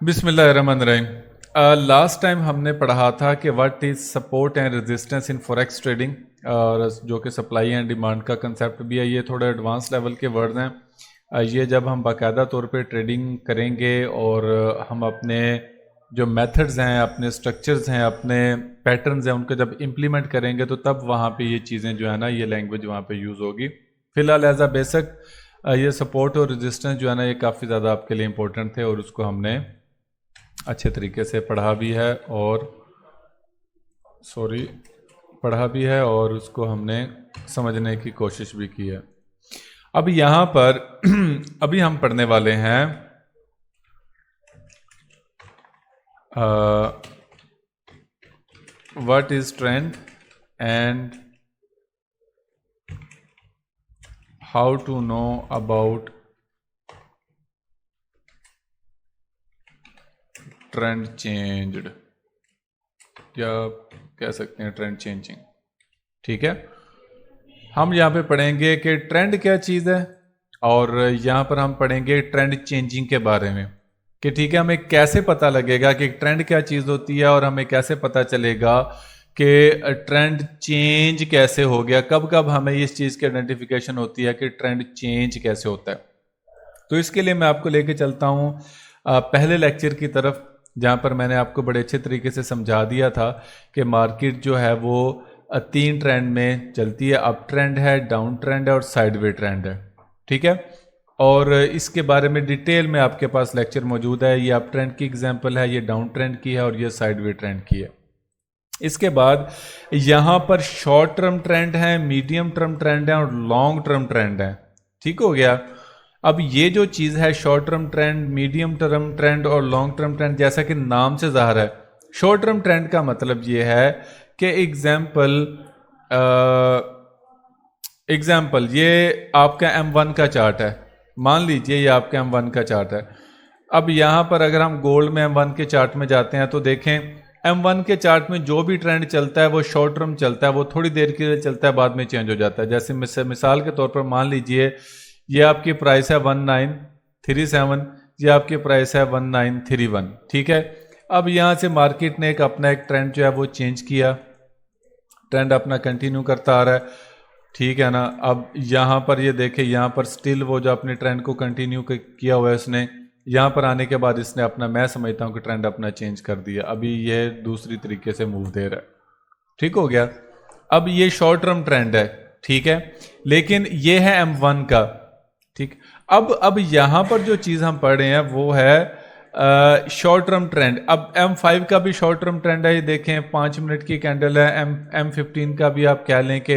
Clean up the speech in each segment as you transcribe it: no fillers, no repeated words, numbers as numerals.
बिस्मिल्लाहिर्रहमानिर्रहीम। Last time हमने पढ़ा था कि what is support and resistance in forex trading, और जो कि सप्लाई एंड डिमांड का कंसेप्ट भी है। ये थोड़े एडवांस लेवल के वर्ड्स हैं। ये जब हम बाकायदा तौर पे ट्रेडिंग करेंगे और हम अपने जो मेथड्स हैं, अपने स्ट्रक्चर्स हैं, अपने पैटर्न्स हैं, उनको जब इम्प्लीमेंट करेंगे तो तब वहाँ पे ये चीज़ें जो है ना, ये लैंग्वेज वहाँ पे यूज़ होगी। फ़िलहाल एज अ बेसिक ये सपोर्ट और रेजिस्टेंस जो है ना, ये काफ़ी ज़्यादा आपके लिए इम्पोर्टेंट थे और उसको हमने अच्छे तरीके से पढ़ा भी है और उसको हमने समझने की कोशिश भी की है। अब यहाँ पर अभी हम पढ़ने वाले हैं what is trend and how to know about trend changed, या कह सकते हैं ट्रेंड चेंजिंग। ठीक है, हम यहाँ पे पढ़ेंगे कि ट्रेंड क्या चीज़ है और यहाँ पर हम पढ़ेंगे ट्रेंड चेंजिंग के बारे में कि ठीक है, हमें कैसे पता लगेगा कि ट्रेंड क्या चीज़ होती है और हमें कैसे पता चलेगा कि ट्रेंड चेंज कैसे हो गया, कब कब हमें इस चीज़ की आइडेंटिफिकेशन होती है कि ट्रेंड चेंज कैसे होता है। तो इसके लिए मैं आपको लेके चलता हूँ पहले लेक्चर की तरफ, जहाँ पर मैंने आपको बड़े अच्छे तरीके से समझा दिया था कि मार्केट जो है वो 3 ट्रेंड में चलती है। अप ट्रेंड है, डाउन ट्रेंड है और साइडवे ट्रेंड है। ठीक है, और इसके बारे में डिटेल में आपके पास लेक्चर मौजूद है। ये अप ट्रेंड की एग्जांपल है, ये डाउन ट्रेंड की है और ये साइडवे ट्रेंड की है। इसके बाद यहाँ पर शॉर्ट टर्म ट्रेंड है, मीडियम टर्म ट्रेंड है और लॉन्ग टर्म ट्रेंड है। ठीक हो गया। अब ये जो चीज़ है short term trend, medium term trend और लॉन्ग टर्म ट्रेंड, जैसा कि नाम से ज़ाहिर है, शॉर्ट टर्म ट्रेंड का मतलब ये है कि एग्जाम्पल ये आपका M1 का चार्ट है। मान लीजिए ये आपका M1 का चार्ट है। अब यहाँ पर अगर हम गोल्ड में M1 के चार्ट में जाते हैं तो देखें M1 के चार्ट में जो भी ट्रेंड चलता है वो शॉर्ट टर्म चलता है, वो थोड़ी देर के लिए चलता है, बाद में चेंज हो जाता है। जैसे मिसाल के तौर पर मान लीजिए ये आपकी प्राइस है 1937, ये आपकी प्राइस है 1931। ठीक है, अब यहाँ से मार्केट ने अपना एक ट्रेंड जो है वो चेंज किया, ट्रेंड अपना कंटिन्यू करता आ रहा है। ठीक है ना। अब यहाँ पर ये देखें, यहाँ पर स्टिल वो जो अपने ट्रेंड को कंटिन्यू किया हुआ है उसने, यहाँ पर आने के बाद इसने अपना, मैं समझता हूँ कि ट्रेंड अपना चेंज कर दिया। अभी ये दूसरी तरीके से मूव दे रहा है। ठीक हो गया। अब ये शॉर्ट टर्म ट्रेंड है। ठीक है, लेकिन ये है M1 का। ठीक, अब यहाँ पर जो चीज़ हम पढ़ रहे हैं वो है शॉर्ट टर्म ट्रेंड। अब M5 का भी शॉर्ट टर्म ट्रेंड है, ये देखें 5 मिनट की कैंडल है। M15 का भी आप कह लें कि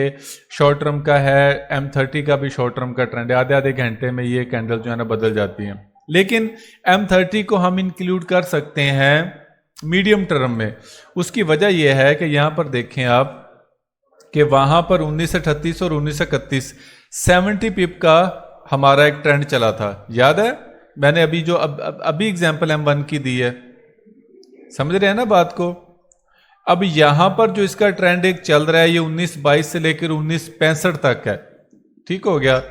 शॉर्ट टर्म का है। M30 का भी शॉर्ट टर्म का ट्रेंड है, आधे आधे घंटे में ये कैंडल जो है ना बदल जाती हैं। लेकिन M30 को हम इंक्लूड कर सकते हैं मीडियम टर्म में। उसकी वजह यह है कि यहाँ पर देखें आप कि वहाँ पर 1938 और 1931 70 पिप का हमारा एक ट्रेंड चला था, याद है? मैंने अभी जो अभी एग्जांपल M1 की दी है, समझ रहे हैं ना बात को? अब यहां पर जो इसका ट्रेंड एक चल रहा है ये 1922 से लेकर 1965 तक है। ठीक हो गया।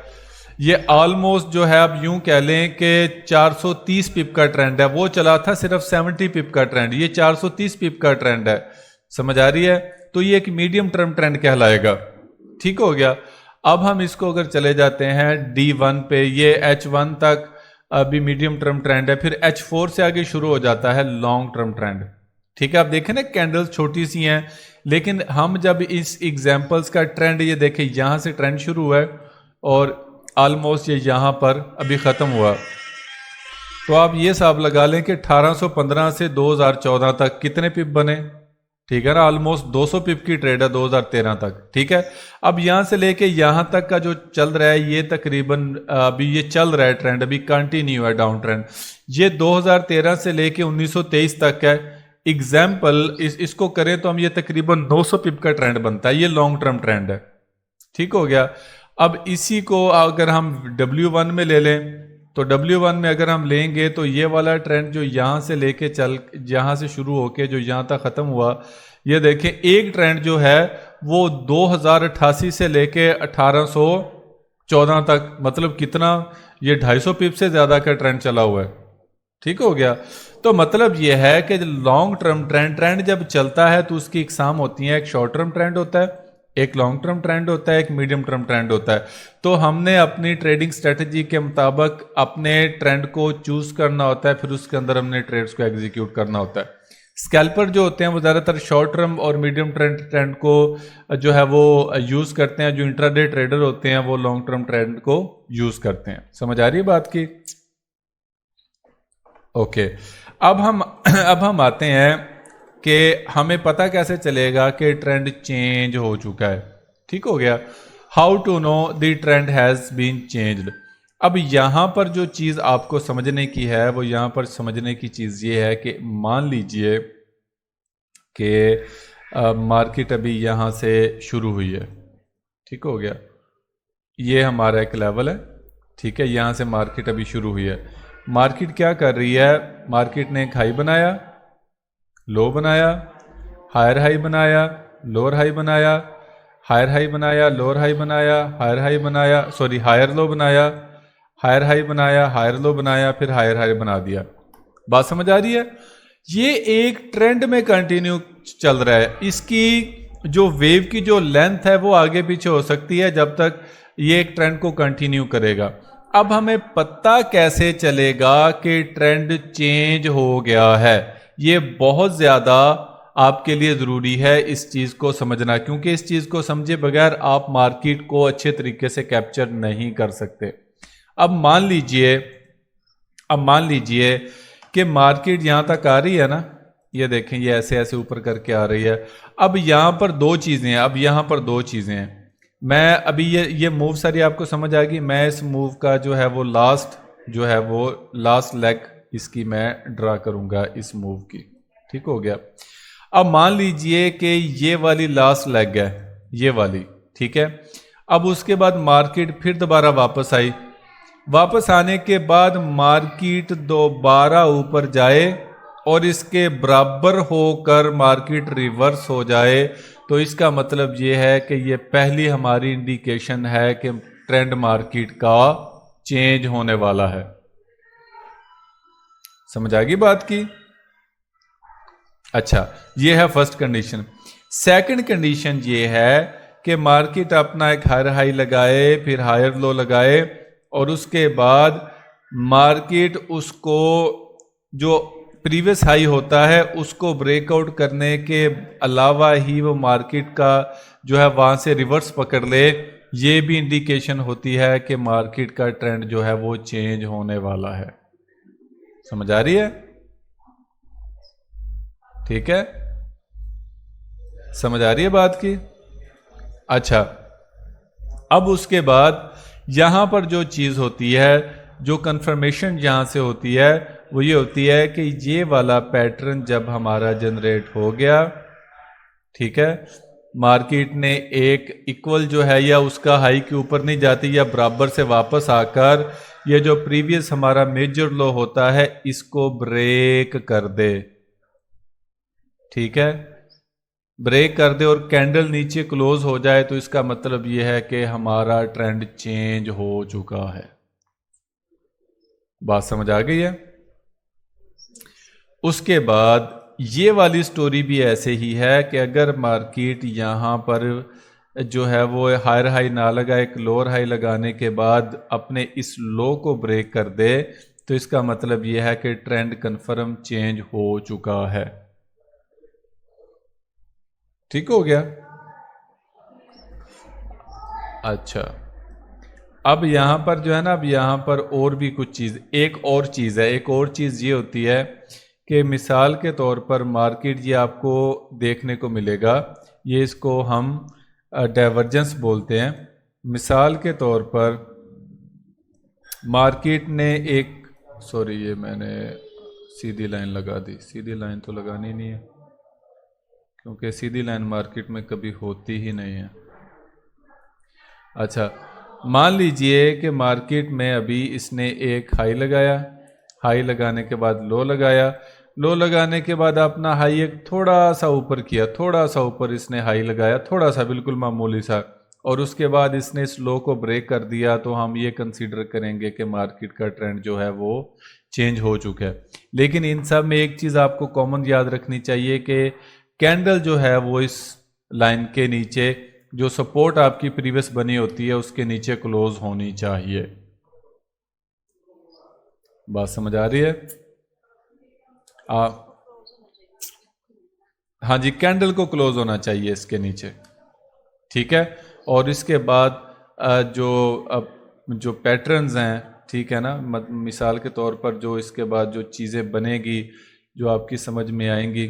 ये ऑलमोस्ट जो है आप यूं कह लें कि 430 पिप का ट्रेंड है। वो चला था सिर्फ 70 पिप का ट्रेंड, ये 430 पिप का ट्रेंड है। समझ आ रही है? तो ये एक मीडियम टर्म ट्रेंड कहलाएगा। ठीक हो गया। अब हम इसको अगर चले जाते हैं D1 पे, ये H1 तक अभी मीडियम टर्म ट्रेंड है, फिर H4 से आगे शुरू हो जाता है लॉन्ग टर्म ट्रेंड। ठीक है, आप देखें ना कैंडल्स छोटी सी हैं, लेकिन हम जब इस एग्जांपल्स का ट्रेंड ये देखें, यहां से ट्रेंड शुरू हुआ है और ऑलमोस्ट ये यहां पर अभी ख़त्म हुआ, तो आप ये हिसाब लगा लें कि 1815 से 2014 तक कितने पिप बने। ठीक है ना, ऑलमोस्ट 200 पिप की ट्रेड है 2013 तक। ठीक है, अब यहां से लेके यहां तक का जो चल रहा है ये तकरीबन अभी ये चल रहा है ट्रेंड, अभी कंटिन्यू है डाउन ट्रेंड। ये 2013 से लेके 1923 तक है। एग्जाम्पल इसको करें तो हम ये तकरीबन 900 पिप का ट्रेंड बनता है, ये लॉन्ग टर्म ट्रेंड है। ठीक हो गया। अब इसी को अगर हम W1 में ले लें तो W1 में अगर हम लेंगे तो ये वाला ट्रेंड जो यहाँ से लेके यहाँ से शुरू होके जो यहाँ तक ख़त्म हुआ, ये देखें एक ट्रेंड जो है वो 2088 से लेके 1814 तक, मतलब कितना, ये 250 पिप से ज़्यादा का ट्रेंड चला हुआ है। ठीक हो गया। तो मतलब यह है कि लॉन्ग टर्म ट्रेंड जब चलता है तो उसकी इकसाम होती है, एक शॉर्ट टर्म ट्रेंड होता है, एक लॉन्ग टर्म ट्रेंड होता है, एक मीडियम टर्म ट्रेंड होता है। तो हमने अपनी ट्रेडिंग स्ट्रेटजी के मुताबिक अपने ट्रेंड को चूज करना होता है, फिर उसके अंदर हमने ट्रेड्स को एग्जीक्यूट करना होता है। स्कैल्पर जो होते हैं वो ज़्यादातर शॉर्ट टर्म और मीडियम ट्रेंड को जो है वो यूज़ करते हैं। जो इंट्राडे ट्रेडर होते हैं वो लॉन्ग टर्म ट्रेंड को यूज़ करते हैं। समझ आ रही है बात की? ओके। अब हम आते हैं कि हमें पता कैसे चलेगा कि ट्रेंड चेंज हो चुका है। ठीक हो गया। How to know the trend has been changed. अब यहां पर जो चीज़ आपको समझने की है वो यहां पर समझने की चीज़ ये है कि मान लीजिए कि मार्केट अभी यहां से शुरू हुई है। ठीक हो गया। ये हमारा एक लेवल है। ठीक है, यहां से मार्केट अभी शुरू हुई है। मार्केट क्या कर रही है? मार्केट ने एक हाई बनाया, लो बनाया, हायर हाई बनाया, लोअर हाई बनाया, हायर हाई बनाया, लोअर हाई बनाया, हायर हाई बनाया, सॉरी हायर लो बनाया, हायर हाई बनाया, हायर लो बनाया, फिर हायर हाई बना दिया। बात समझ आ रही है? ये एक ट्रेंड में कंटिन्यू चल रहा है। इसकी जो वेव की जो लेंथ है वो आगे पीछे हो सकती है जब तक ये एक ट्रेंड को कंटिन्यू करेगा। अब हमें पता कैसे चलेगा कि ट्रेंड चेंज हो गया है? ये बहुत ज़्यादा आपके लिए ज़रूरी है इस चीज़ को समझना, क्योंकि इस चीज़ को समझे बगैर आप मार्केट को अच्छे तरीके से कैप्चर नहीं कर सकते। अब मान लीजिए कि मार्केट यहां तक आ रही है ना, ये देखें ये ऐसे ऐसे ऊपर करके आ रही है। अब यहां पर दो चीजें हैं। मैं अभी ये मूव सारी आपको समझ आ गई। मैं इस मूव का जो है वो लास्ट लेग इसकी मैं ड्रा करूंगा इस मूव की। ठीक हो गया। अब मान लीजिए कि ये वाली लास्ट लेग है, ये वाली। ठीक है। अब उसके बाद मार्केट फिर दोबारा वापस आई। वापस आने के बाद मार्केट दोबारा ऊपर जाए और इसके बराबर होकर मार्केट रिवर्स हो जाए, तो इसका मतलब ये है कि ये पहली हमारी इंडिकेशन है कि ट्रेंड मार्केट का चेंज होने वाला है। समझ आ गई बात की? अच्छा, ये है फर्स्ट कंडीशन। सेकंड कंडीशन ये है कि मार्केट अपना एक हायर हाई लगाए, फिर हायर लो लगाए, और उसके बाद मार्केट उसको जो प्रीवियस हाई होता है उसको ब्रेकआउट करने के अलावा ही वो मार्केट का जो है वहां से रिवर्स पकड़ ले। ये भी इंडिकेशन होती है कि मार्केट का ट्रेंड जो है वो चेंज होने वाला है। समझ आ रही है? ठीक है, समझ आ रही है बात की? अच्छा, अब उसके बाद यहां पर जो चीज होती है, जो कंफर्मेशन यहां से होती है, वो ये होती है कि ये वाला पैटर्न जब हमारा जनरेट हो गया, ठीक है, मार्केट ने एक इक्वल जो है या उसका हाई के ऊपर नहीं जाती या बराबर से वापस आकर ये जो प्रीवियस हमारा मेजर लो होता है इसको ब्रेक कर दे। ठीक है, ब्रेक कर दे और कैंडल नीचे क्लोज हो जाए, तो इसका मतलब यह है कि हमारा ट्रेंड चेंज हो चुका है। बात समझ आ गई है? उसके बाद ये वाली स्टोरी भी ऐसे ही है कि अगर मार्केट यहां पर जो है वो हायर हाई ना लगाए, एक लोअर हाई लगाने के बाद अपने इस लो को ब्रेक कर दे, तो इसका मतलब यह है कि ट्रेंड कंफर्म चेंज हो चुका है। ठीक हो गया? अच्छा, अब यहां पर जो है ना, अब यहां पर और भी कुछ चीज़, एक और चीज़ ये होती है कि मिसाल के तौर पर मार्केट ये आपको देखने को मिलेगा, ये इसको हम डाइवर्जेंस बोलते हैं। मिसाल के तौर पर मार्केट ने एक, सॉरी ये मैंने सीधी लाइन लगा दी, सीधी लाइन तो लगानी नहीं है क्योंकि सीधी लाइन मार्केट में कभी होती ही नहीं है। अच्छा, मान लीजिए कि मार्केट में अभी इसने एक हाई लगाया, हाई लगाने के बाद लो लगाया, लो लगाने के बाद अपना हाई एक थोड़ा सा ऊपर किया, थोड़ा सा ऊपर इसने हाई लगाया, थोड़ा सा बिल्कुल मामूली सा, और उसके बाद इसने इस लो को ब्रेक कर दिया, तो हम ये कंसीडर करेंगे कि मार्केट का ट्रेंड जो है वो चेंज हो चुका है। लेकिन इन सब में एक चीज़ आपको कॉमन याद रखनी चाहिए कि कैंडल जो है वो इस लाइन के नीचे, जो सपोर्ट आपकी प्रीवियस बनी होती है उसके नीचे क्लोज होनी चाहिए। बात समझ आ रही है? हाँ जी, कैंडल को क्लोज होना चाहिए इसके नीचे, ठीक है। और इसके बाद जो पैटर्न्स हैं, ठीक है ना, मिसाल के तौर पर जो इसके बाद जो चीज़ें बनेगी जो आपकी समझ में आएंगी,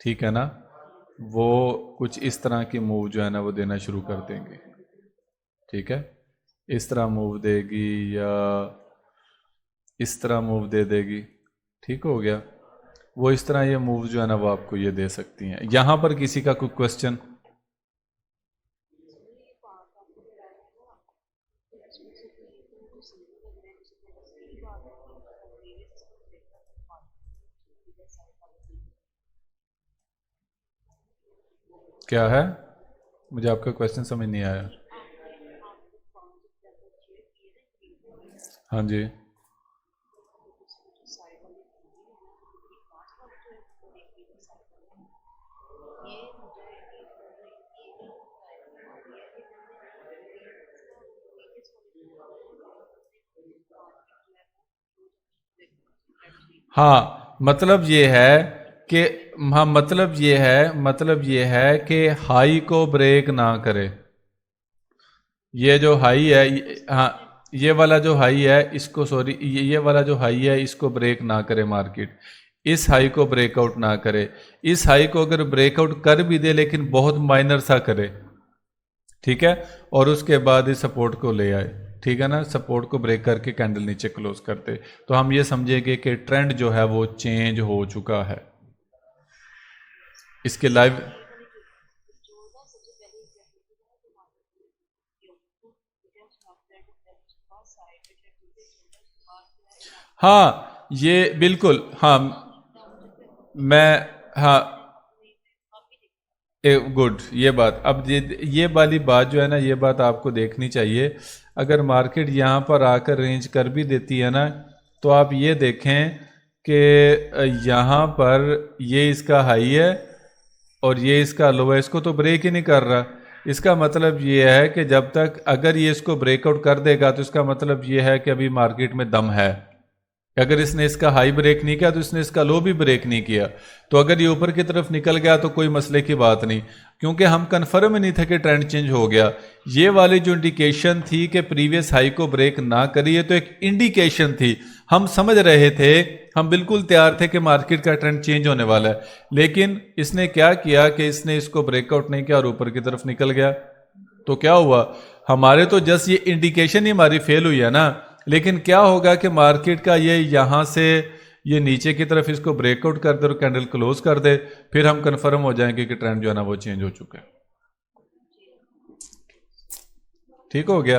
ठीक है ना, वो कुछ इस तरह की मूव जो है ना वो देना शुरू कर देंगे, ठीक है। इस तरह मूव देगी या इस तरह मूव दे देगी, ठीक हो गया। वो इस तरह ये मूव जो है ना वो आपको ये दे सकती हैं। यहाँ पर किसी का कोई क्वेश्चन? क्या है? मुझे आपका क्वेश्चन समझ नहीं आया। हाँ जी, हाँ मतलब ये है कि हाँ मतलब ये है कि हाई को ब्रेक ना करे। ये जो हाई है हाँ, ये वाला जो हाई है इसको, सॉरी, ये वाला जो हाई है इसको ब्रेक ना करे मार्केट, इस हाई को ब्रेकआउट ना करे। इस हाई को अगर ब्रेकआउट कर भी दे लेकिन बहुत माइनर सा करे, ठीक है, और उसके बाद इस सपोर्ट को ले आए, ठीक है ना, सपोर्ट को ब्रेक करके कैंडल नीचे क्लोज करते, तो हम ये समझेंगे कि ट्रेंड जो है वो चेंज हो चुका है। इसके लाइव हाँ ये बिल्कुल, हाँ मैं, हाँ गुड, ये बात, अब ये वाली बात जो है ना, ये बात आपको देखनी चाहिए। अगर मार्केट यहाँ पर आकर रेंज कर भी देती है ना, तो आप ये देखें कि यहाँ पर ये इसका हाई है और ये इसका लो है, इसको तो ब्रेक ही नहीं कर रहा। इसका मतलब ये है कि जब तक अगर ये इसको ब्रेकआउट कर देगा तो इसका मतलब ये है कि अभी मार्केट में दम है। अगर इसने इसका हाई ब्रेक नहीं किया तो इसने इसका लो भी ब्रेक नहीं किया, तो अगर ये ऊपर की तरफ निकल गया तो कोई मसले की बात नहीं, क्योंकि हम कन्फर्म ही नहीं थे कि ट्रेंड चेंज हो गया। ये वाली जो इंडिकेशन थी कि प्रीवियस हाई को ब्रेक ना करिए, तो एक इंडिकेशन थी, हम समझ रहे थे, हम बिल्कुल तैयार थे कि मार्केट का ट्रेंड चेंज होने वाला है। लेकिन इसने क्या किया कि इसने इसको ब्रेकआउट नहीं किया और ऊपर की तरफ निकल गया, तो क्या हुआ, हमारे तो जस्ट ये इंडिकेशन ही हमारी फेल हुई है ना। लेकिन क्या होगा कि मार्केट का ये यहां से ये नीचे की तरफ इसको ब्रेकआउट कर दे और कैंडल क्लोज कर दे, फिर हम कंफर्म हो जाएंगे कि ट्रेंड जो है ना वो चेंज हो चुका है। ठीक हो गया?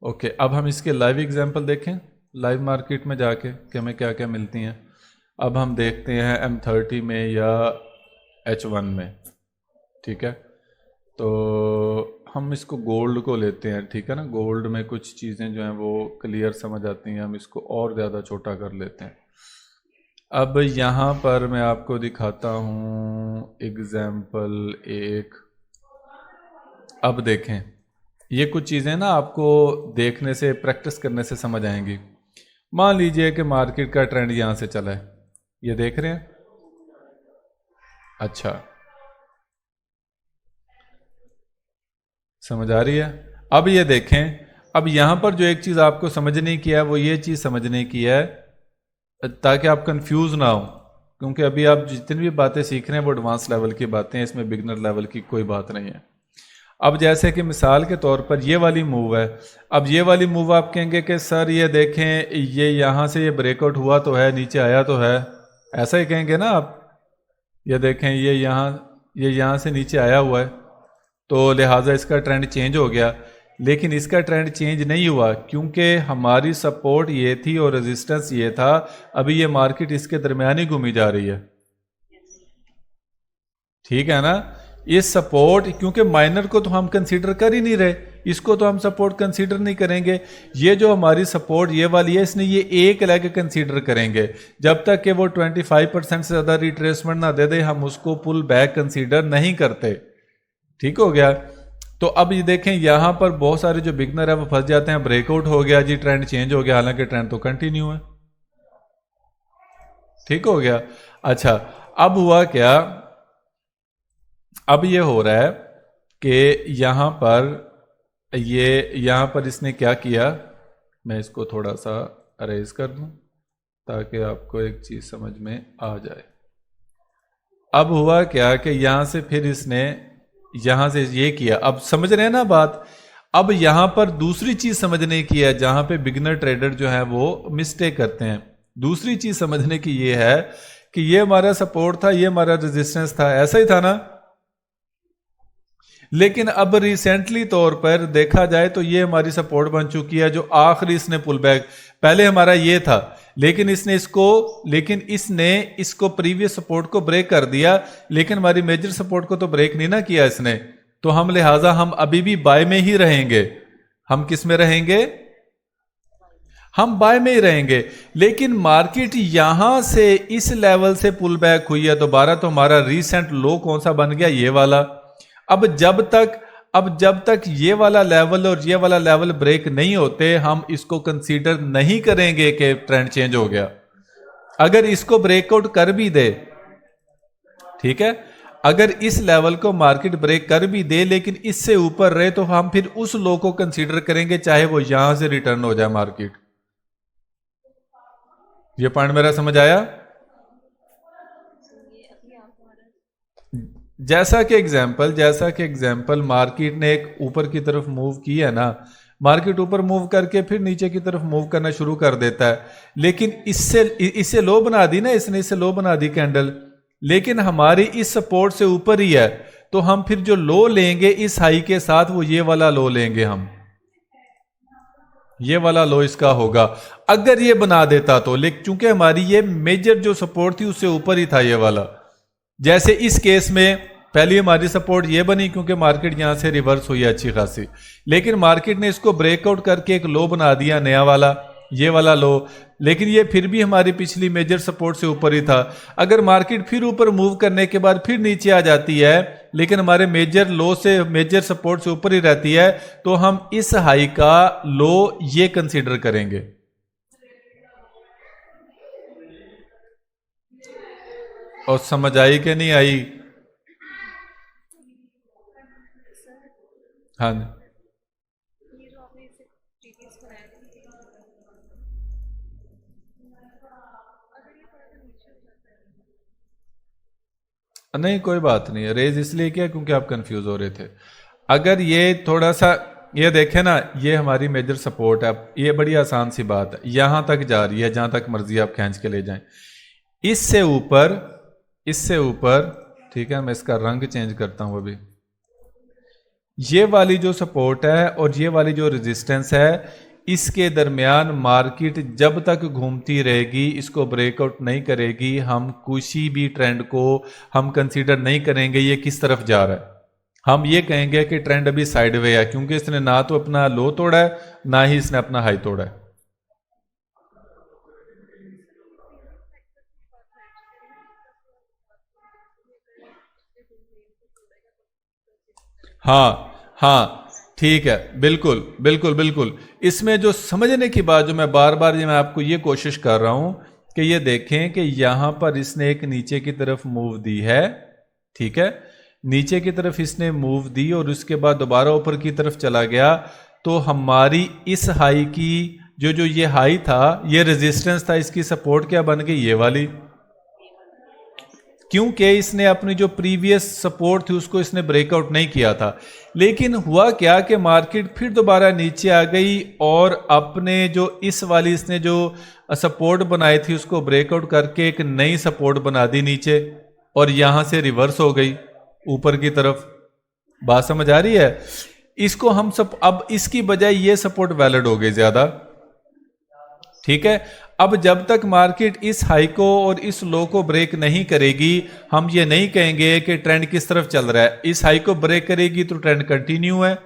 ओके, अब हम इसके लाइव एग्जांपल देखें, लाइव मार्केट में जाके कि हमें क्या क्या मिलती हैं। अब हम देखते हैं M30 में या H1 में, ठीक है। तो हम इसको गोल्ड को लेते हैं, ठीक है ना, गोल्ड में कुछ चीज़ें जो हैं वो क्लियर समझ आती हैं, हम इसको और ज़्यादा छोटा कर लेते हैं। अब यहाँ पर मैं आपको दिखाता हूँ एग्जाम्पल एक। अब देखें, ये कुछ चीज़ें ना आपको देखने से, प्रैक्टिस करने से समझ आएंगी। मान लीजिए कि मार्केट का ट्रेंड यहाँ से चला है, ये देख रहे हैं, अच्छा समझ आ रही है। अब ये देखें, अब यहाँ पर जो एक चीज़ आपको समझने की है वो ये चीज़ समझने की है ताकि आप कंफ्यूज ना हो, क्योंकि अभी आप जितनी भी बातें सीख रहे हैं वो एडवांस लेवल की बातें हैं, इसमें बिगनर लेवल की कोई बात नहीं है। अब जैसे कि मिसाल के तौर पर ये वाली मूव है, अब ये वाली मूव आप कहेंगे कि सर ये देखें, ये यहाँ से ये ब्रेकआउट हुआ तो है, नीचे आया तो है, ऐसा ही कहेंगे ना आप। ये देखें, ये यहाँ से नीचे आया हुआ है, तो लिहाजा इसका ट्रेंड चेंज हो गया। लेकिन इसका ट्रेंड चेंज नहीं हुआ क्योंकि हमारी सपोर्ट ये थी और रेजिस्टेंस ये था। अभी ये मार्केट इसके दरमियान ही घूमी जा रही है, ठीक है ना। इस सपोर्ट, क्योंकि माइनर को तो हम कंसीडर कर ही नहीं रहे, इसको तो हम सपोर्ट कंसीडर नहीं करेंगे। ये जो हमारी सपोर्ट ये वाली है, इसने ये एक लेग कंसीडर करेंगे। जब तक कि वो 25% से ज़्यादा रिट्रेसमेंट ना दे दे, हम उसको पुल बैक कंसीडर नहीं करते। ठीक हो गया। तो अब ये देखें, यहां पर बहुत सारे जो बिगनर है वो फंस जाते हैं, ब्रेकआउट हो गया जी, ट्रेंड चेंज हो गया, हालांकि ट्रेंड तो कंटिन्यू है। ठीक हो गया। अच्छा, अब हुआ क्या, अब ये हो रहा है कि यहां पर इसने क्या किया, मैं इसको थोड़ा सा अरेज कर दूं ताकि आपको एक चीज समझ में आ जाए। अब हुआ क्या कि यहां से फिर इसने यहां से ये किया, अब समझ रहे हैं ना बात। अब यहां पर दूसरी चीज समझने की है, जहां पे बिगिनर ट्रेडर जो है वो मिस्टेक करते हैं। दूसरी चीज समझने की ये है कि ये हमारा सपोर्ट था, ये हमारा रेजिस्टेंस था, ऐसा ही था ना। लेकिन अब रिसेंटली तौर पर देखा जाए तो ये हमारी सपोर्ट बन चुकी है, जो आखिरी इसने पुल बैक, पहले हमारा ये था, लेकिन इसने इसको प्रीवियस सपोर्ट को ब्रेक कर दिया, लेकिन हमारी मेजर सपोर्ट को तो ब्रेक नहीं ना किया इसने। तो लिहाजा हम अभी भी बाय में ही रहेंगे। हम किस में रहेंगे? हम बाय में ही रहेंगे। लेकिन मार्केट यहां से इस लेवल से पुल बैक हुई है दोबारा, तो हमारा रीसेंट लो कौन सा बन गया? ये वाला। अब जब तक ये वाला लेवल और ये वाला लेवल ब्रेक नहीं होते, हम इसको कंसीडर नहीं करेंगे कि ट्रेंड चेंज हो गया। अगर इसको ब्रेकआउट कर भी दे, ठीक है, अगर इस लेवल को मार्केट ब्रेक कर भी दे लेकिन इससे ऊपर रहे, तो हम फिर उस लो को कंसीडर करेंगे, चाहे वो यहां से रिटर्न हो जाए मार्केट। ये पॉइंट मेरा समझ आया? जैसा कि एग्जाम्पल मार्केट ने एक ऊपर की तरफ मूव की है ना, मार्केट ऊपर मूव करके फिर नीचे की तरफ मूव करना शुरू कर देता है, लेकिन इससे लो बना दी ना, इससे लो बना दी कैंडल, लेकिन हमारी इस सपोर्ट से ऊपर ही है, तो हम फिर जो लो लेंगे इस हाई के साथ, वो ये वाला लो लेंगे हम, ये वाला लो इसका होगा। अगर ये बना देता तो, लेकिन चूंकि हमारी ये मेजर जो सपोर्ट थी उससे ऊपर ही था ये वाला, जैसे इस केस में पहली हमारी सपोर्ट ये बनी क्योंकि मार्केट यहां से रिवर्स हुई अच्छी खासी, लेकिन मार्केट ने इसको ब्रेकआउट करके एक लो बना दिया नया वाला, ये वाला लो, लेकिन ये फिर भी हमारी पिछली मेजर सपोर्ट से ऊपर ही था। अगर मार्केट फिर ऊपर मूव करने के बाद फिर नीचे आ जाती है, लेकिन हमारे मेजर लो से मेजर सपोर्ट से ऊपर ही रहती है, तो हम इस हाई का लो ये कंसीडर करेंगे। और समझ आई कि नहीं आई? हाँ, नहीं कोई बात नहीं है, रेज इसलिए किया क्योंकि आप कंफ्यूज हो रहे थे। अगर ये थोड़ा सा ये देखें ना, ये हमारी मेजर सपोर्ट है, ये बड़ी आसान सी बात है, यहां तक जा रही है, जहां तक मर्जी आप खींच के ले जाएं। इससे ऊपर ठीक है, मैं इसका रंग चेंज करता हूं अभी। ये वाली जो सपोर्ट है और ये वाली जो रेजिस्टेंस है, इसके दरमियान मार्केट जब तक घूमती रहेगी, इसको ब्रेकआउट नहीं करेगी, हम किसी भी ट्रेंड को हम कंसीडर नहीं करेंगे ये किस तरफ जा रहा है। हम ये कहेंगे कि ट्रेंड अभी साइडवे है, क्योंकि इसने ना तो अपना लो तोड़ा है, ना ही इसने अपना हाई तोड़ा है। हाँ, ठीक है, बिल्कुल बिल्कुल बिल्कुल। इसमें जो समझने की बात, जो मैं बार बार मैं आपको ये कोशिश कर रहा हूं कि ये देखें कि यहां पर इसने एक नीचे की तरफ मूव दी है, ठीक है, नीचे की तरफ इसने मूव दी और उसके बाद दोबारा ऊपर की तरफ चला गया, तो हमारी इस हाई की जो ये हाई था, ये रेजिस्टेंस था, इसकी सपोर्ट क्या बन गई? ये वाली, क्योंकि इसने अपनी जो प्रीवियस सपोर्ट थी उसको इसने ब्रेकआउट नहीं किया था। लेकिन हुआ क्या कि मार्केट फिर दोबारा नीचे आ गई और अपने जो इस वाली इसने जो सपोर्ट बनाई थी उसको ब्रेकआउट करके एक नई सपोर्ट बना दी नीचे, और यहां से रिवर्स हो गई ऊपर की तरफ। बात समझ आ रही है? इसको हम सब अब इसकी बजाय ये सपोर्ट वैलिड हो गई ज्यादा, ठीक है। अब जब तक मार्केट इस हाई को और इस लो को ब्रेक नहीं करेगी, हम ये नहीं कहेंगे कि ट्रेंड किस तरफ चल रहा है। इस हाई को ब्रेक करेगी तो ट्रेंड कंटिन्यू है,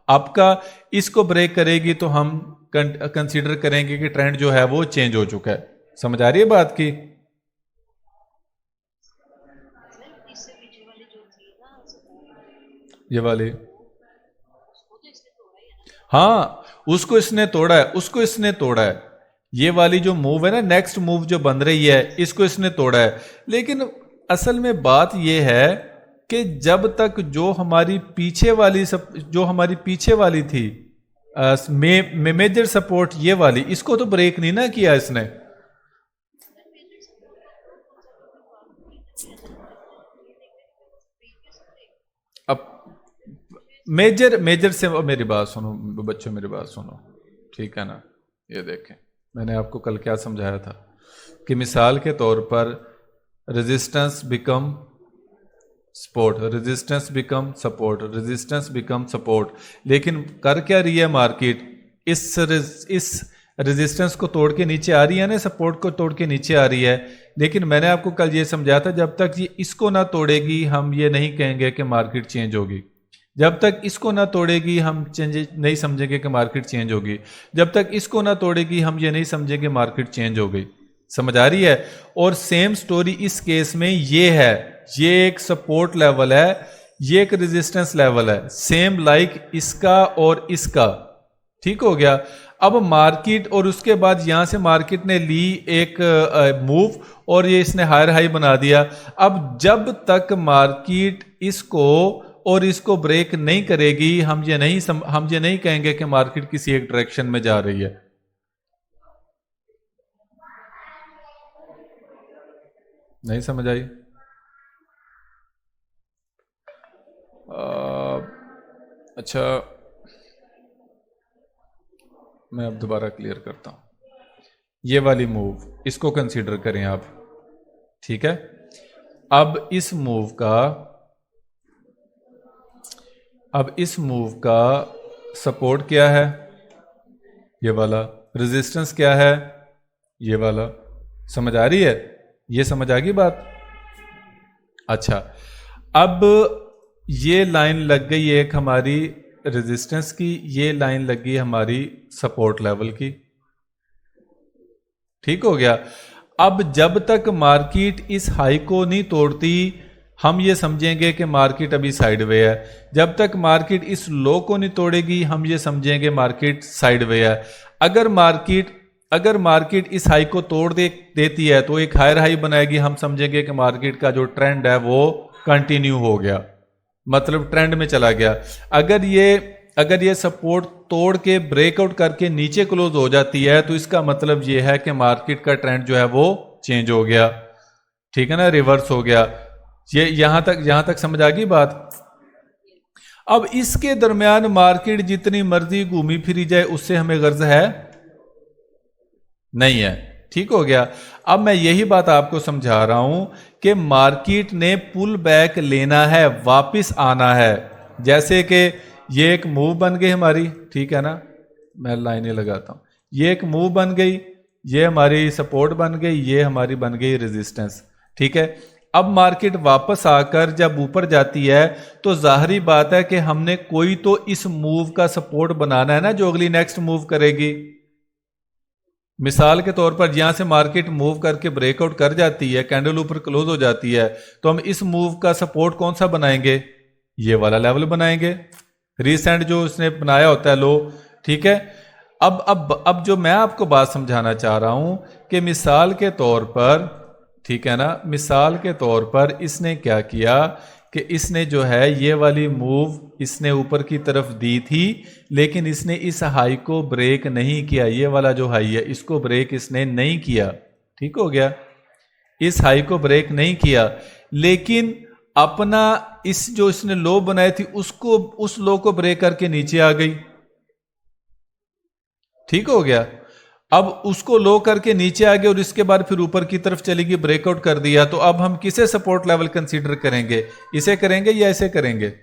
आपका इसको ब्रेक करेगी तो हम कंसीडर करेंगे कि ट्रेंड जो है वो चेंज हो चुका है। समझ आ रही है बात की? ये वाली, हाँ उसको इसने तोड़ा है, उसको इसने तोड़ा है। ये वाली जो मूव है ना, नेक्स्ट मूव जो बन रही है, इसको इसने तोड़ा है। लेकिन असल में बात ये है कि जब तक जो हमारी पीछे वाली जो हमारी पीछे वाली थी मेजर सपोर्ट, ये वाली, इसको तो ब्रेक नहीं ना किया इसने। अब मेजर से मेरी बात सुनो बच्चों, मेरी बात सुनो, ठीक है ना? ये देखें, मैंने आपको कल क्या समझाया था कि मिसाल के तौर पर resistance become support, resistance become support, resistance become support. लेकिन कर क्या रही है मार्केट? इस रेजिस्टेंस को तोड़ के नीचे आ रही है ना, सपोर्ट को तोड़ के नीचे आ रही है। लेकिन मैंने आपको कल ये समझाया था, जब तक ये इसको ना तोड़ेगी हम ये नहीं कहेंगे कि मार्केट चेंज होगी। जब तक इसको ना तोड़ेगी हम चेंज नहीं समझेंगे कि मार्केट चेंज होगी। जब तक इसको ना तोड़ेगी हम ये नहीं समझेंगे मार्केट चेंज हो गई। समझ आ रही है? और सेम स्टोरी इस केस में ये है, ये एक सपोर्ट लेवल है, ये एक रेजिस्टेंस लेवल है, सेम लाइक इसका और इसका। ठीक हो गया? अब मार्केट, और उसके बाद यहां से मार्केट ने ली एक मूव और ये इसने हायर हाई बना दिया। अब जब तक मार्केट इसको और इसको ब्रेक नहीं करेगी हम ये नहीं कहेंगे कि मार्केट किसी एक डायरेक्शन में जा रही है। नहीं समझ आई? अच्छा, मैं अब दोबारा क्लियर करता हूं। ये वाली मूव इसको कंसीडर करें आप, ठीक है? अब इस मूव का सपोर्ट क्या है? ये वाला। रेजिस्टेंस क्या है? ये वाला। समझ आ रही है? ये समझ आ गई बात? अच्छा, अब ये लाइन लग गई एक हमारी रेजिस्टेंस की, ये लाइन लगी हमारी सपोर्ट लेवल की। ठीक हो गया? अब जब तक मार्केट इस हाई को नहीं तोड़ती हम ये समझेंगे कि मार्केट अभी साइडवे है। जब तक मार्केट इस लो को नहीं तोड़ेगी हम ये समझेंगे मार्केट साइडवे है। अगर मार्केट इस हाई को तोड़ देती है तो एक हायर हाई बनाएगी, हम समझेंगे कि मार्केट का जो ट्रेंड है वो कंटिन्यू हो गया, मतलब ट्रेंड में चला गया। अगर ये सपोर्ट तोड़ के ब्रेकआउट करके नीचे क्लोज हो जाती है तो इसका मतलब ये है कि मार्केट का ट्रेंड जो है वो चेंज हो गया। ठीक है ना? रिवर्स हो गया। ये यहां तक समझ आ गई बात? अब इसके दरमियान मार्केट जितनी मर्जी घूमी फिरी जाए उससे हमें गर्ज है नहीं है। ठीक हो गया? अब मैं यही बात आपको समझा रहा हूं कि मार्केट ने पुल बैक लेना है, वापस आना है। जैसे कि ये एक मूव बन गई हमारी, ठीक है ना? मैं लाइनें लगाता हूं। ये एक मूव बन गई, ये हमारी सपोर्ट बन गई, ये हमारी बन गई रेजिस्टेंस। ठीक है? अब मार्केट वापस आकर जब ऊपर जाती है तो जाहिरी बात है कि हमने कोई तो इस मूव का सपोर्ट बनाना है ना, जो अगली नेक्स्ट मूव करेगी। मिसाल के तौर पर यहां से मार्केट मूव करके ब्रेकआउट कर जाती है, कैंडल ऊपर क्लोज हो जाती है, तो हम इस मूव का सपोर्ट कौन सा बनाएंगे? ये वाला लेवल बनाएंगे, रिसेंट जो उसने बनाया होता है लो। ठीक है? अब जो मैं आपको बात समझाना चाह रहा हूं कि मिसाल के तौर पर, ठीक है ना, मिसाल के तौर पर इसने क्या किया कि इसने जो है ये वाली मूव इसने ऊपर की तरफ दी थी, लेकिन इसने इस हाई को ब्रेक नहीं किया। ये वाला जो हाई है इसको ब्रेक इसने नहीं किया। ठीक हो गया? इस हाई को ब्रेक नहीं किया, लेकिन अपना इस जो इसने लो बनाई थी उसको, उस लो को ब्रेक करके नीचे आ गई। ठीक हो गया? अब उसको लो करके नीचे आ गए और इसके बाद फिर ऊपर की तरफ चलेगी, ब्रेकआउट कर दिया। तो अब हम किसे सपोर्ट लेवल कंसीडर करेंगे? इसे करेंगे या इसे करेंगे?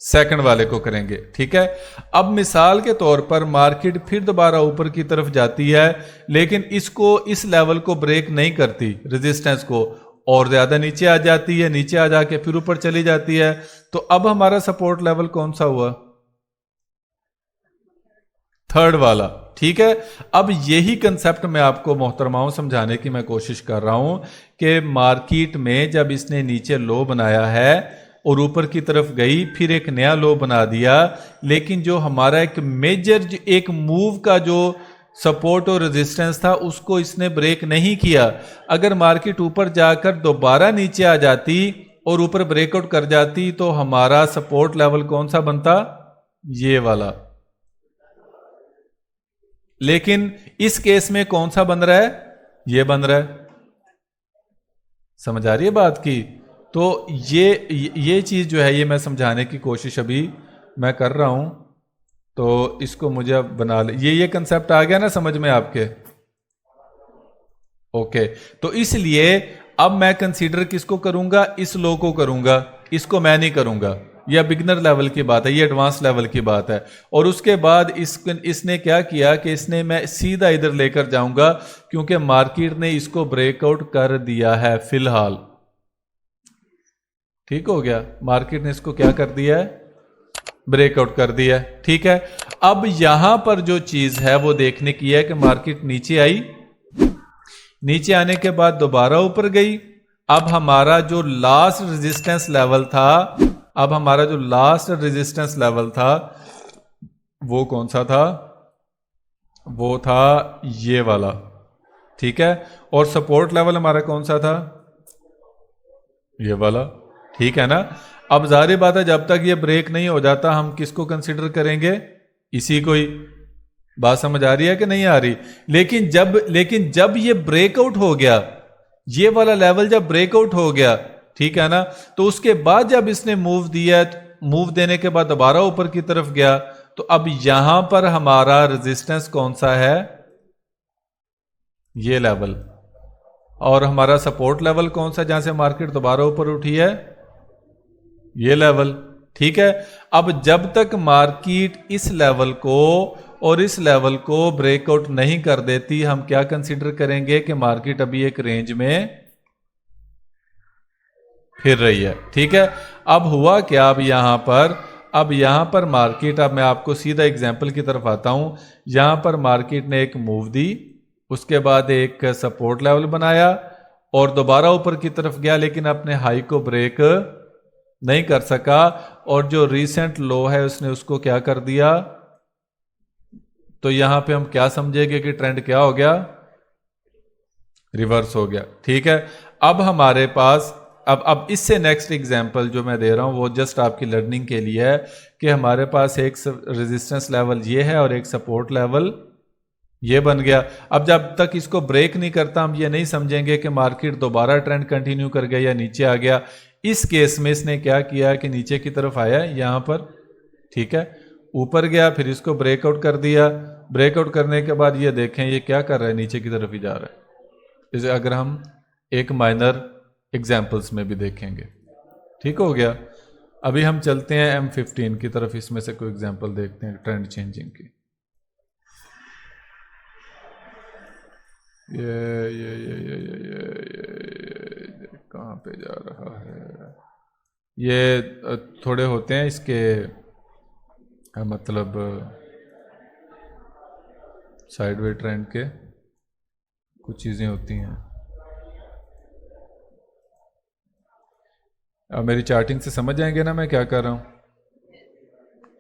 सेकंड वाले को करेंगे। ठीक है? अब मिसाल के तौर पर मार्केट फिर दोबारा ऊपर की तरफ जाती है, लेकिन इसको, इस लेवल को ब्रेक नहीं करती, रेजिस्टेंस को, और ज्यादा नीचे आ जाती है, नीचे आ जाके फिर ऊपर चली जाती है। तो अब हमारा सपोर्ट लेवल कौन सा हुआ? थर्ड वाला। ठीक है, अब यही कंसेप्ट मैं आपको मोहतरमाओं समझाने की मैं कोशिश कर रहा हूं कि मार्केट में जब इसने नीचे लो बनाया है और ऊपर की तरफ गई, फिर एक नया लो बना दिया, लेकिन जो हमारा एक मेजर एक मूव का जो सपोर्ट और रेजिस्टेंस था उसको इसने ब्रेक नहीं किया। अगर मार्केट ऊपर जाकर दोबारा नीचे आ जाती और ऊपर ब्रेकआउट कर जाती तो हमारा सपोर्ट लेवल कौन सा बनता? ये वाला। लेकिन इस केस में कौन सा बन रहा है? ये बन रहा है। समझ आ रही है बात की? तो ये चीज जो है ये मैं समझाने की कोशिश अभी मैं कर रहा हूं। तो इसको मुझे अब बना ले, ये कंसेप्ट आ गया ना समझ में आपके? ओके। तो इसलिए अब मैं कंसीडर किसको करूंगा? इस लो को करूंगा, इसको मैं नहीं करूंगा। यह बिगनर लेवल की बात है, ये एडवांस लेवल की बात है। और उसके बाद इसने क्या किया कि इसने मैं सीधा इधर लेकर जाऊंगा, क्योंकि मार्केट ने इसको ब्रेकआउट कर दिया है फिलहाल। ठीक हो गया, मार्केट ने इसको क्या कर दिया है? ब्रेकआउट कर दिया है। ठीक है, अब यहां पर जो चीज है वो देखने की है कि मार्केट नीचे आई, नीचे आने के बाद दोबारा ऊपर गई। अब हमारा जो लास्ट रेजिस्टेंस लेवल था, अब हमारा जो लास्ट रेजिस्टेंस लेवल था वो कौन सा था? वो था ये वाला। ठीक है, और सपोर्ट लेवल हमारा कौन सा था? ये वाला। ठीक है ना? अब जाहिर बात है जब तक ये ब्रेक नहीं हो जाता हम किसको कंसिडर करेंगे? इसी को ही। बात समझ आ रही है कि नहीं आ रही? लेकिन जब ये ब्रेकआउट हो गया, ये वाला लेवल जब ब्रेकआउट हो गया, ठीक है ना, तो उसके बाद जब इसने मूव दिया, मूव देने के बाद दोबारा ऊपर की तरफ गया, तो अब यहां पर हमारा रेजिस्टेंस कौन सा है? ये लेवल। और हमारा सपोर्ट लेवल कौन सा जहां से मार्केट दोबारा ऊपर उठी है? ये लेवल। ठीक है, अब जब तक मार्केट इस लेवल को और इस लेवल को ब्रेकआउट नहीं कर देती, हम क्या कंसीडर करेंगे कि मार्केट अभी एक रेंज में फिर रही है। ठीक है, अब हुआ क्या? अब यहां पर मार्केट, अब मैं आपको सीधा एग्जांपल की तरफ आता हूं। यहां पर मार्केट ने एक मूव दी, उसके बाद एक सपोर्ट लेवल बनाया और दोबारा ऊपर की तरफ गया, लेकिन अपने हाई को ब्रेक नहीं कर सका, और जो रीसेंट लो है उसने उसको क्या कर दिया? तो यहां पे हम क्या समझेंगे कि ट्रेंड क्या हो गया? रिवर्स हो गया। ठीक है, अब हमारे पास अब इससे नेक्स्ट एग्जांपल जो मैं दे रहा हूं वो जस्ट आपकी लर्निंग के लिए है कि हमारे पास एक रेजिस्टेंस लेवल ये है और एक सपोर्ट लेवल ये बन गया। अब जब तक इसको ब्रेक नहीं करता हम ये नहीं समझेंगे कि मार्केट दोबारा ट्रेंड कंटिन्यू कर गया या नीचे आ गया। इस केस में इसने क्या किया कि नीचे की तरफ आया यहां पर, ठीक है, ऊपर गया, फिर इसको ब्रेकआउट कर दिया। ब्रेकआउट करने के बाद ये देखें ये क्या कर रहा है, नीचे की तरफ ही जा रहा है। इसे अगर हम एक माइनर एग्जाम्पल्स में भी देखेंगे। ठीक हो गया, अभी हम चलते हैं M15 की तरफ, इसमें से कोई एग्जाम्पल देखते हैं ट्रेंड चेंजिंग की। ये कहाँ पे जा रहा है? ये थोड़े होते हैं इसके मतलब साइडवे ट्रेंड के कुछ चीज़ें होती हैं। अब मेरी चार्टिंग से समझ जाएंगे ना मैं क्या कर रहा हूँ?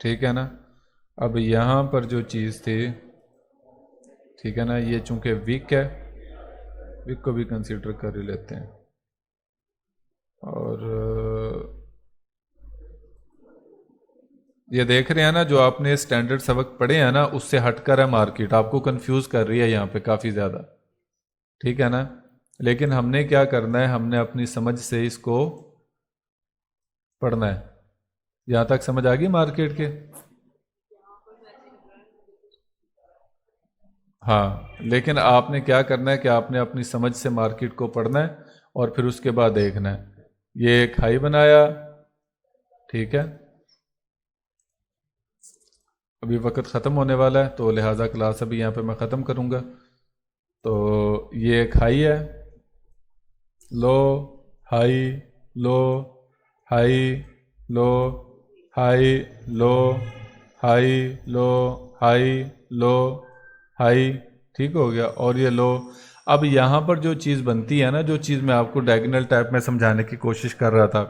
ठीक है ना? अब यहाँ पर जो चीज़ थी, ठीक है ना, ये चूंकि वीक है, वीक को भी कंसीडर कर ही लेते हैं। और ये देख रहे हैं ना, जो आपने स्टैंडर्ड सबक पढ़े हैं ना उससे हटकर है मार्केट, आपको कंफ्यूज कर रही है यहाँ पे काफ़ी ज़्यादा। ठीक है ना? लेकिन हमने क्या करना है, हमने अपनी समझ से इसको पढ़ना है। यहाँ तक समझ आ गई मार्केट के? हाँ, लेकिन आपने क्या करना है कि आपने अपनी समझ से मार्केट को पढ़ना है और फिर उसके बाद देखना है। ये एक हाई बनाया, ठीक है, अभी वक्त ख़त्म होने वाला है तो लिहाजा क्लास अभी यहाँ पे मैं ख़त्म करूँगा। तो ये एक हाई है, low, high low, high low, high low, high low, high low, high. ठीक हो गया। और ये लो। अब यहाँ पर जो चीज़ बनती है ना, जो चीज़ मैं आपको डायगोनल टाइप में समझाने की कोशिश कर रहा था,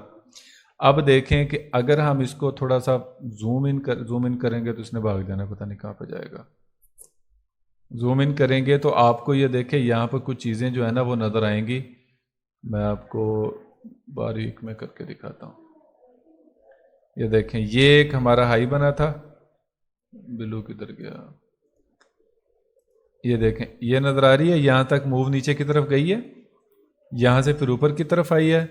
अब देखें कि अगर हम इसको थोड़ा सा जूम इन करेंगे तो इसने भाग जाना, पता नहीं कहाँ पे जाएगा। जूम इन करेंगे तो आपको ये देखें यहाँ पर कुछ चीज़ें जो है ना वो नज़र आएंगी। मैं आपको बारीक में करके दिखाता हूँ। ये देखें, ये एक हमारा हाई बना था, बिल्लू किधर गया, ये देखें, ये नज़र आ रही है, यहाँ तक मूव नीचे की तरफ गई है, यहाँ से फिर ऊपर की तरफ आई है,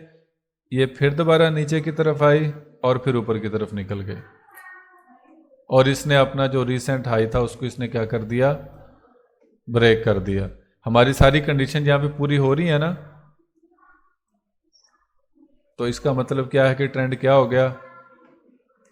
ये फिर दोबारा नीचे की तरफ आई और फिर ऊपर की तरफ निकल गई। और इसने अपना जो रिसेंट हाई था उसको इसने क्या कर दिया, ब्रेक कर दिया। हमारी सारी कंडीशन यहाँ पे पूरी हो रही है ना, तो इसका मतलब क्या है कि ट्रेंड क्या हो गया,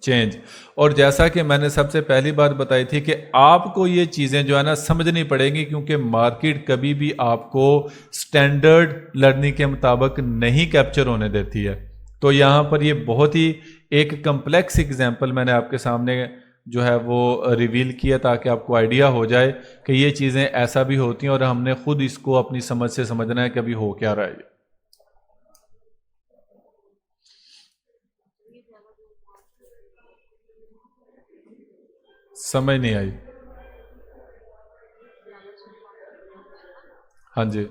चेंज। और जैसा कि मैंने सबसे पहली बात बताई थी कि आपको ये चीज़ें जो है ना समझनी पड़ेंगी, क्योंकि मार्केट कभी भी आपको स्टैंडर्ड लर्निंग के मुताबिक नहीं कैप्चर होने देती है। तो यहाँ पर ये बहुत ही एक कम्प्लेक्स एग्जांपल मैंने आपके सामने जो है वो रिवील किया ताकि आपको आइडिया हो जाए कि ये चीज़ें ऐसा भी होती हैं और हमने खुद इसको अपनी समझ से समझना है कि अभी हो क्या रहा है। समझ नहीं आई। हाँ जी।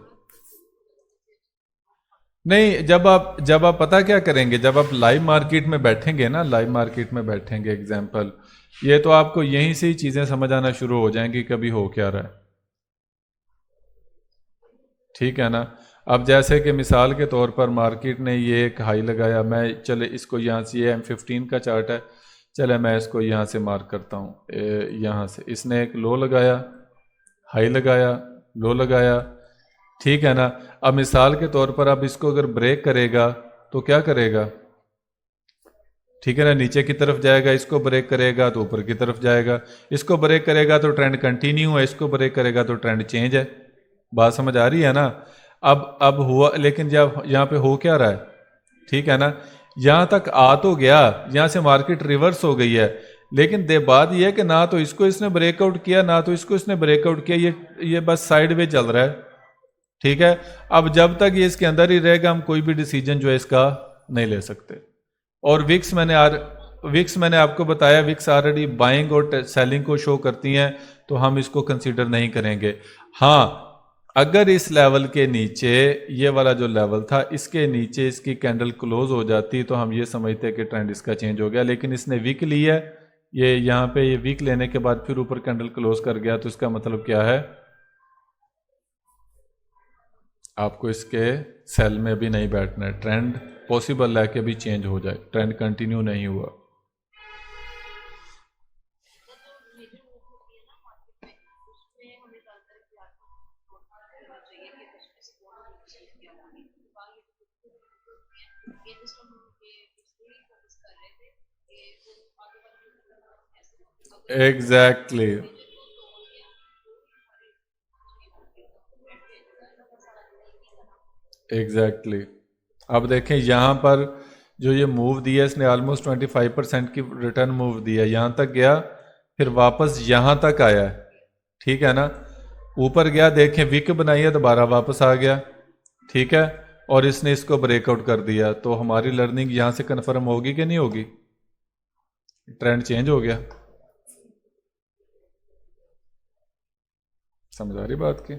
नहीं, जब आप पता क्या करेंगे, जब आप लाइव मार्केट में बैठेंगे ना, लाइव मार्केट में बैठेंगे एग्जांपल, ये तो आपको यहीं से ही चीज़ें समझ आना शुरू हो जाएंगी कभी हो क्या रहा है। ठीक है ना। अब जैसे कि मिसाल के तौर पर मार्केट ने ये एक हाई लगाया, मैं चले इसको यहाँ से, ये M15 का चार्ट है, चले मैं इसको यहाँ से मार्क करता हूँ, यहाँ से इसने एक लो लगाया, हाई लगाया, लो लगाया। ठीक है ना। अब मिसाल के तौर पर अब इसको अगर ब्रेक करेगा तो क्या करेगा, ठीक है ना, नीचे की तरफ जाएगा, इसको ब्रेक करेगा तो ऊपर की तरफ जाएगा, इसको ब्रेक करेगा तो ट्रेंड कंटिन्यू है, इसको ब्रेक करेगा तो ट्रेंड चेंज है। बात समझ आ रही है ना। अब हुआ, लेकिन जब यहाँ पे हो क्या रहा है, ठीक है ना, यहाँ तक आ तो गया, यहाँ से मार्केट रिवर्स हो गई है, लेकिन बात यह है कि ना तो इसको इसने ब्रेकआउट किया ना तो इसको इसने ब्रेकआउट किया, ये बस साइड वे चल रहा है। ठीक है। अब जब तक ये इसके अंदर ही रहेगा हम कोई भी डिसीजन जो है इसका नहीं ले सकते। और विक्स मैंने आपको बताया, विक्स ऑलरेडी बाइंग और सेलिंग को शो करती हैं, तो हम इसको कंसीडर नहीं करेंगे। हाँ, अगर इस लेवल के नीचे, ये वाला जो लेवल था इसके नीचे इसकी कैंडल क्लोज हो जाती तो हम ये समझते हैं कि ट्रेंड इसका चेंज हो गया, लेकिन इसने वीक ली है, ये यहाँ पे ये वीक लेने के बाद फिर ऊपर कैंडल क्लोज कर गया, तो इसका मतलब क्या है, आपको इसके सेल में भी नहीं बैठना है। ट्रेंड पॉसिबल है कि भी चेंज हो जाए, ट्रेंड कंटिन्यू नहीं हुआ। Exactly exactly. Exactly exactly. अब देखें यहाँ पर जो ये मूव दिया इसने ऑलमोस्ट 25% की रिटर्न मूव दिया, यहाँ तक गया फिर वापस यहाँ तक आया है। ठीक है ना। ऊपर गया, देखें विक बनाई है, दोबारा वापस आ गया। ठीक है। और इसने इसको ब्रेकआउट कर दिया, तो हमारी लर्निंग यहाँ से कन्फर्म होगी कि नहीं होगी, ट्रेंड चेंज हो गया। समझ आ रही बात की।